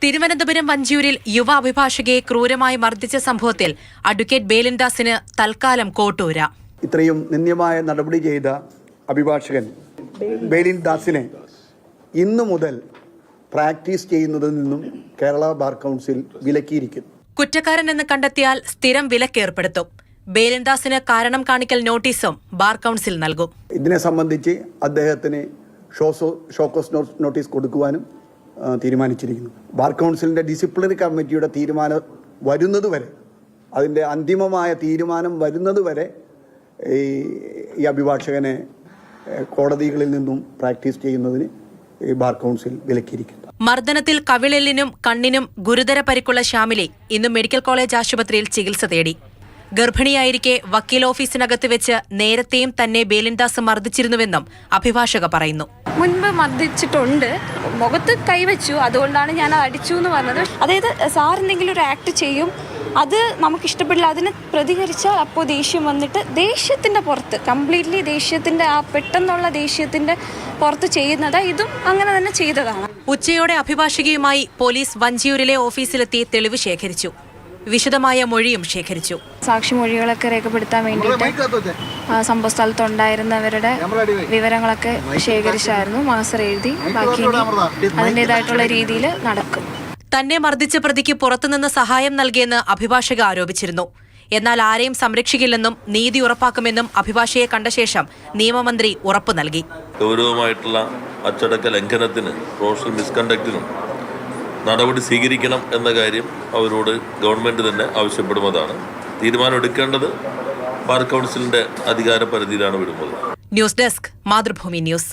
തിരുവനന്തപുരം വഞ്ചിയൂരിൽ യുവ അഭിഭാഷകയെ ക്രൂരമായി മർദ്ദിച്ച സംഭവത്തിൽ അഡ്വക്കേറ്റ് ബേലിൻദാസിന് തൽക്കാലം കോട്ടൂര. ഇത്രയും നിന്ദ്യമായ നടപടി ചെയ്ത അഭിഭാഷകൻ ബേലിൻദാസിനെ ഇന്നു മുതൽ പ്രാക്ടീസ് ചെയ്യുന്നതിൽ നിന്നും കേരള ബാർ കൗൺസിൽ വിലക്കിയിരിക്കുന്നു. കുറ്റക്കാരനെന്ന് കണ്ടെത്തിയാൽ സ്ഥിരം വിലക്കേർപ്പെടുത്തും. ബേലിൻദാസിന് കാരണം കാണിക്കൽ നോട്ടീസും ബാർ കൗൺസിൽ നൽകും. ഇതിനെ സംബന്ധിച്ച് അദ്ദേഹത്തിന് ഷോക്കോസ് നോട്ടീസ് കൊടുക്കുവാനും തീരുമാനിച്ചിരിക്കുന്നു. ബാർ കൗൺസിലിന്റെ ഡിസിപ്ലിനറി കമ്മിറ്റിയുടെ തീരുമാനം വരുന്നതുവരെ, അതിന്റെ അന്തിമമായ തീരുമാനം വരുന്നതുവരെ ഈ അഭിഭാഷകനെ കോടതികളിൽ നിന്നും പ്രാക്ടീസ് ചെയ്യുന്നതിന് ബാർ കൗൺസിൽ വിലക്കിയിരിക്കുന്നു. മർദ്ദനത്തിൽ കവിളെല്ലിനും കണ്ണിനും ഗുരുതര പരിക്കുള്ള ശ്യാമിലി ഇന്ന് മെഡിക്കൽ കോളേജ് ആശുപത്രിയിൽ ചികിത്സ തേടി. ഗർഭിണിയായിരിക്കെ വക്കീൽ ഓഫീസിനകത്ത് വെച്ച് നേരത്തെയും തന്നെ ബേലിൻദാസ് മർദ്ദിച്ചിരുന്നുവെന്നും അഭിഭാഷക പറയുന്നു. മുൻപ് മർദ്ദിച്ചിട്ടുണ്ട്, മുഖത്ത് കൈവച്ചു, അതുകൊണ്ടാണ് ഞാൻ അടിച്ചു എന്ന് പറഞ്ഞത്. അതായത് സാർ എന്തെങ്കിലും ഒരു ആക്ട് ചെയ്യും, അത് നമുക്കിഷ്ടപ്പെടില്ല, അതിന് പ്രതികരിച്ചാൽ അപ്പോൾ ദേഷ്യം വന്നിട്ട് ദേഷ്യത്തിൻ്റെ പുറത്ത്, കംപ്ലീറ്റ്ലി ദേഷ്യത്തിൻ്റെ ആ പെട്ടെന്നുള്ള ദേഷ്യത്തിൻ്റെ പുറത്ത് ചെയ്യുന്നത്, ഇതും അങ്ങനെ തന്നെ ചെയ്തതാണ്. ഉച്ചയോടെ അഭിഭാഷകയുമായി പോലീസ് വഞ്ചിയൂരിലെ ഓഫീസിലെത്തി തെളിവ് ശേഖരിച്ചു. വിശദമായ മൊഴിയും ശേഖരിച്ചു. സാക്ഷിമൊഴികളൊക്കെ രേഖപ്പെടുത്താൻ വേണ്ടിയിട്ട് സംഭവ സ്ഥലത്തുണ്ടായിരുന്നവരുടെ വിവരങ്ങളൊക്കെ ശേഖരിച്ചായിരുന്നു. മാസ്റ്റർ എഴുതി, ബാക്കി അതിൻ്റെതായിട്ടുള്ള രീതിയിൽ നടക്കും. തന്നെ മർദ്ദിച്ച പ്രതിക്ക് പുറത്തുനിന്ന് സഹായം നൽകിയെന്ന് അഭിഭാഷക ആരോപിച്ചിരുന്നു. എന്നാൽ ആരെയും സംരക്ഷിക്കില്ലെന്നും നീതി ഉറപ്പാക്കുമെന്നും അഭിഭാഷകയെ കണ്ട ശേഷം നിയമമന്ത്രി ഉറപ്പു നൽകി. ഗൗരവമായിട്ടുള്ള അച്ചടക്ക ലംഘനത്തിന്, പ്രൊഫഷണൽ മിസ്കണ്ടക്റ്റിനും നടപടി സ്വീകരിക്കണം എന്ന കാര്യം അവരോട് ഗവൺമെന്റ് തന്നെ ആവശ്യപ്പെടുന്നതാണ്. തീരുമാനമെടുക്കേണ്ടത് ബാർ കൗൺസിലിന്റെ അധികാര പരിധിയിലാണ് വിടുന്നത്. News desk, Mathrubhumi news.